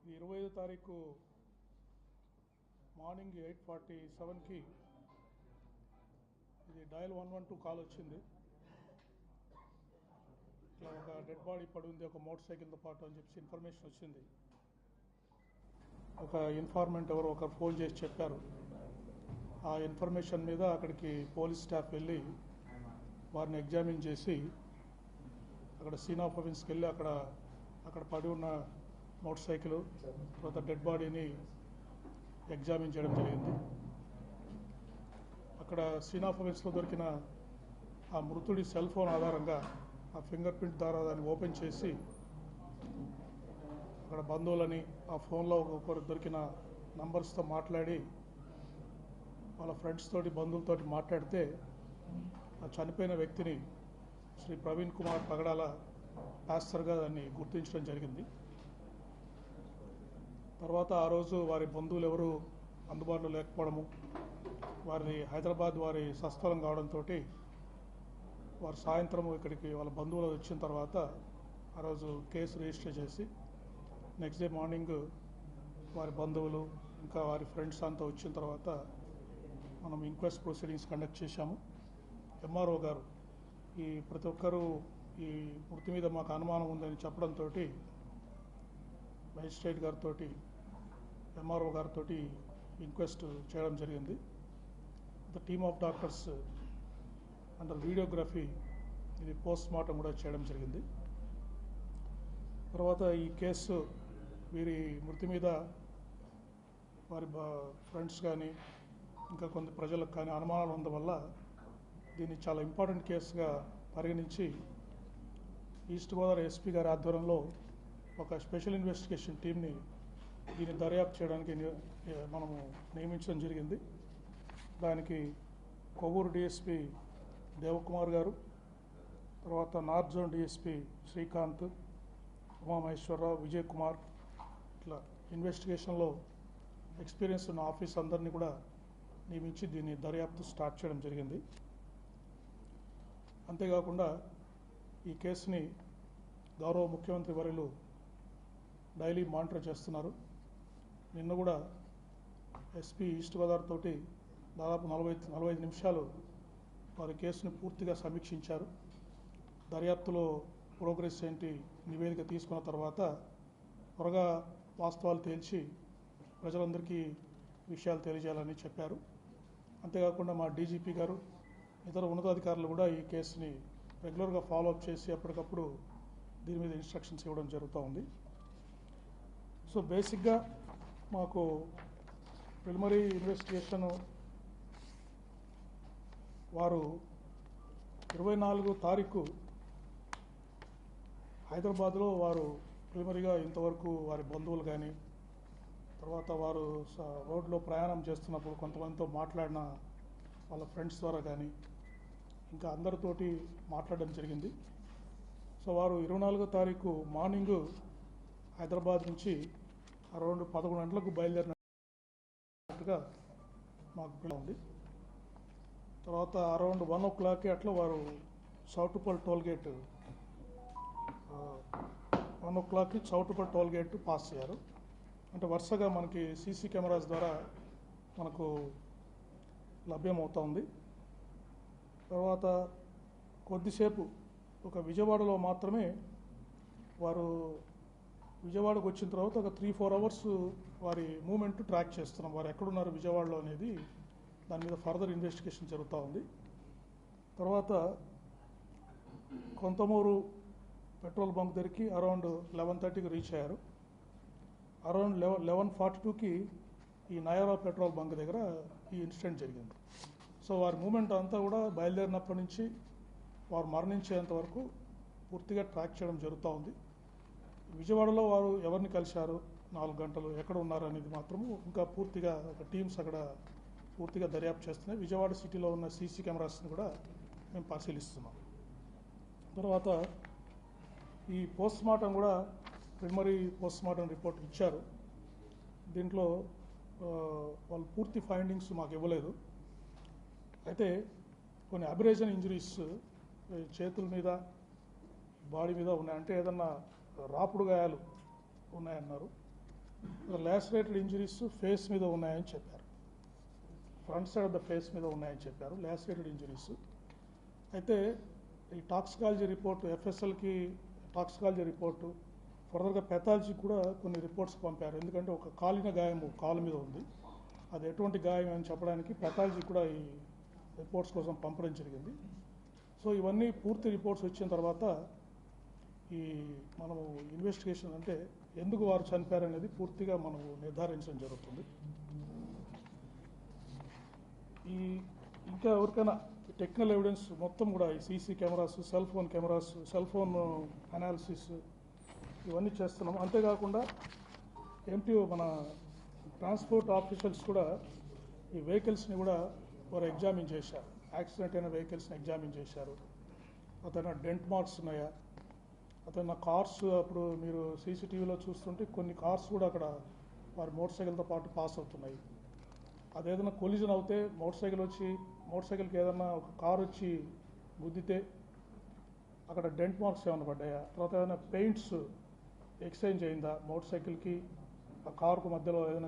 ఇది 25 తారీఖు మార్నింగ్ 8:47కి ఇది డయల్ 112 కాల్ వచ్చింది. ఇట్లా ఒక డెడ్ బాడీ పడి ఉంది ఒక మోటార్ సైకిల్తో పాటు అని చెప్పి ఇన్ఫర్మేషన్ వచ్చింది. ఒక ఇన్ఫార్మెంట్ ఎవరో ఒకరు ఫోన్ చేసి చెప్పారు. ఆ ఇన్ఫర్మేషన్ మీద అక్కడికి పోలీస్ స్టాఫ్ వెళ్ళి వారిని ఎగ్జామిన్ చేసి అక్కడ సీన్ ఆఫ్ అఫెన్స్కి వెళ్ళి అక్కడ పడి ఉన్న మోటార్ సైకిల్ తర్వాత డెడ్ బాడీని ఎగ్జామిన్ చేయడం జరిగింది. అక్కడ సీన్ ఆఫ్ అఫెన్స్లో దొరికిన ఆ మృతుడి సెల్ ఫోన్ ఆధారంగా ఆ ఫింగర్ ప్రింట్ ద్వారా దాన్ని ఓపెన్ చేసి అక్కడ బంధువులని ఆ ఫోన్లో ఒకరు దొరికిన నంబర్స్తో మాట్లాడి వాళ్ళ ఫ్రెండ్స్ తోటి బంధువులతోటి మాట్లాడితే ఆ చనిపోయిన వ్యక్తిని శ్రీ ప్రవీణ్ కుమార్ పగడాల పాస్టర్గా దాన్ని గుర్తించడం జరిగింది. తర్వాత ఆ రోజు వారి బంధువులు ఎవరు అందుబాటులో లేకపోవడము, వారి హైదరాబాద్ వారి స్వస్థలం కావడంతో వారు సాయంత్రం ఇక్కడికి వాళ్ళ బంధువులు వచ్చిన తర్వాత ఆ రోజు కేసు రిజిస్టర్ చేసి నెక్స్ట్ డే మార్నింగ్ వారి బంధువులు ఇంకా వారి ఫ్రెండ్స్ అంతా వచ్చిన తర్వాత మనం ఇంక్వెస్ట్ ప్రొసీడింగ్స్ కండక్ట్ చేశాము. ఎంఆర్ఓ గారు ఈ ప్రతి ఒక్కరూ ఈ మృతి మీద మాకు అనుమానం ఉందని చెప్పడంతో మేజిస్ట్రేట్ గారితో ఎంఆర్ఓ గారితో ఇంక్వెస్ట్ చేయడం జరిగింది. The team of doctors under videography ఇది పోస్ట్ మార్టం కూడా చేయడం జరిగింది. తర్వాత ఈ కేసు వీరి మృతి మీద వారి ఫ్రెండ్స్ కానీ ఇంకా కొంత ప్రజలకు కానీ అనుమానాలు ఉండడం వల్ల దీన్ని చాలా ఇంపార్టెంట్ కేసుగా పరిగణించి ఈస్ట్ గోదావరి ఎస్పీ గారి ఆధ్వర్యంలో ఒక స్పెషల్ ఇన్వెస్టిగేషన్ టీంని దీన్ని దర్యాప్తు చేయడానికి మనము నియమించడం జరిగింది. దానికి కొవ్వూరు డిఎస్పీ దేవకుమార్ గారు, తర్వాత north zone DSP Srikanth, Umamaheswararao, Vijay Kumar ఇట్లా ఇన్వెస్టిగేషన్లో ఎక్స్పీరియన్స్ ఉన్న ఆఫీస్ అందరినీ కూడా నియమించి దీన్ని దర్యాప్తు స్టార్ట్ చేయడం జరిగింది. అంతేకాకుండా ఈ కేసుని గౌరవ ముఖ్యమంత్రి వర్యులు డైలీ మానిటర్ చేస్తున్నారు. నిన్న కూడా ఎస్పీ ఈస్ట్ గోదావరి తోటి దాదాపు 45 నిమిషాలు వారి కేసును పూర్తిగా సమీక్షించారు. దర్యాప్తులో ప్రోగ్రెస్ ఏంటి నివేదిక తీసుకున్న తర్వాత త్వరగా వాస్తవాలు తేల్చి ప్రజలందరికీ విషయాలు తెలియజేయాలని చెప్పారు. అంతేకాకుండా మా డీజీపీ గారు ఇతర ఉన్నతాధికారులు కూడా ఈ కేసుని రెగ్యులర్గా ఫాలోఅప్ చేసి అప్పటికప్పుడు దీని మీద ఇన్స్ట్రక్షన్స్ ఇవ్వడం జరుగుతూ ఉంది. సో బేసిక్గా మాకు ప్రిలిమినరీ ఇన్వెస్టిగేషన్ వారు 24 తారీఖు హైదరాబాద్లో వారు ప్రిలిమినరీగా ఇంతవరకు వారి బంధువులు కానీ తర్వాత వారు రోడ్లో ప్రయాణం చేస్తున్నప్పుడు కొంతమందితో మాట్లాడిన వాళ్ళ ఫ్రెండ్స్ ద్వారా కానీ ఇంకా అందరితోటి మాట్లాడడం జరిగింది. సో వారు 24 తారీఖు మార్నింగ్ హైదరాబాద్ నుంచి అరౌండ్ 11 గంటలకు బయలుదేరినట్టుగా మాకు ఉంది. తర్వాత అరౌండ్ 1 o'clock అట్లా వారు Choutuppal toll gate 1 o'clock Choutuppal toll gate pass అయ్యారు. అంటే వరుసగా మనకి సీసీ కెమెరాస్ ద్వారా మనకు లభ్యమవుతూ ఉంది. తర్వాత కొద్దిసేపు ఒక విజయవాడలో మాత్రమే వారు విజయవాడకు వచ్చిన తర్వాత ఒక 3-4 hours వారి మూమెంట్ ట్రాక్ చేస్తున్నాం. వారు ఎక్కడున్నారు విజయవాడలో అనేది దాని మీద ఫర్దర్ ఇన్వెస్టిగేషన్ జరుగుతూ ఉంది. తర్వాత కొంతమూరు పెట్రోల్ బంక్ దగ్గరికి అరౌండ్ 11:30కి రీచ్ అయ్యారు. అరౌండ్ 11:42కి ఈ నయారా పెట్రోల్ బంక్ దగ్గర ఈ ఇన్సిడెంట్ జరిగింది. సో వారి మూమెంట్ అంతా కూడా బయలుదేరినప్పటి నుంచి వారు మరణించేంత వరకు పూర్తిగా ట్రాక్ చేయడం జరుగుతూ ఉంది. విజయవాడలో వారు ఎవరిని కలిశారు, 4 గంటలు ఎక్కడ ఉన్నారు అనేది మాత్రము ఇంకా పూర్తిగా టీమ్స్ అక్కడ పూర్తిగా దర్యాప్తు చేస్తున్నాయి. విజయవాడ సిటీలో ఉన్న సీసీ కెమెరాస్ని కూడా మేము పరిశీలిస్తున్నాం. తర్వాత ఈ పోస్ట్ మార్టం కూడా ప్రిలిమినరీ పోస్ట్ మార్టం రిపోర్ట్ ఇచ్చారు. దీంట్లో వాళ్ళు పూర్తి ఫైండింగ్స్ మాకు ఇవ్వలేదు. అయితే కొన్ని అబ్రేజన్ ఇంజరీస్ చేతుల మీద బాడీ మీద ఉన్నాయి, అంటే ఏదన్నా రాపుడు గాయాలు ఉన్నాయన్నారు. లాసరేటెడ్ ఇంజరీస్ ఫేస్ మీద ఉన్నాయని చెప్పారు. Front side of the face మీద ఉన్నాయని చెప్పారు లాసరేటెడ్ ఇంజరీస్. అయితే ఈ టాక్సికాలజీ రిపోర్టు, ఎఫ్ఎస్ఎల్కి టాక్సికాలజీ రిపోర్టు, ఫర్దర్గా పెథాలజీ కూడా కొన్ని రిపోర్ట్స్ పంపారు. ఎందుకంటే ఒక కాలిన గాయం కాలు మీద ఉంది, అది ఎటువంటి గాయం అని చెప్పడానికి పెథాలజీ కూడా ఈ రిపోర్ట్స్ కోసం పంపడం జరిగింది. సో ఇవన్నీ పూర్తి రిపోర్ట్స్ వచ్చిన తర్వాత ఈ మనము ఇన్వెస్టిగేషన్ అంటే ఎందుకు వారు చనిపోయారనేది పూర్తిగా మనము నిర్ధారించడం జరుగుతుంది. ఈ ఇంకా ఎవరికైనా టెక్నికల్ ఎవిడెన్స్ మొత్తం కూడా ఈ CC cameras, cell phone cameras, cell phone analysis ఇవన్నీ చేస్తున్నాము. అంతేకాకుండా ఎంపీఓ మన ట్రాన్స్పోర్ట్ ఆఫీసర్స్ కూడా ఈ వెహికల్స్ని కూడా వారు ఎగ్జామిన్ చేశారు. యాక్సిడెంట్ అయిన వెహికల్స్ని ఎగ్జామిన్ చేశారు. అతను డెంట్ మార్క్స్ ఉన్నాయా, అతను కార్స్, అప్పుడు మీరు సీసీటీవీలో చూస్తుంటే కొన్ని కార్స్ కూడా అక్కడ వారి మోటార్ సైకిల్తో పాటు పాస్ అవుతున్నాయి. అదేదైనా కొలిజన్ అవుతే మోటార్ సైకిల్కి ఏదైనా ఒక కార్ వచ్చి గుద్దితే అక్కడ డెంట్ మార్క్స్ ఏమైనా పడ్డాయా, తర్వాత ఏదైనా పెయింట్స్ ఎక్స్చేంజ్ అయిందా, మోటార్ సైకిల్కి ఆ కారుకు మధ్యలో ఏదైనా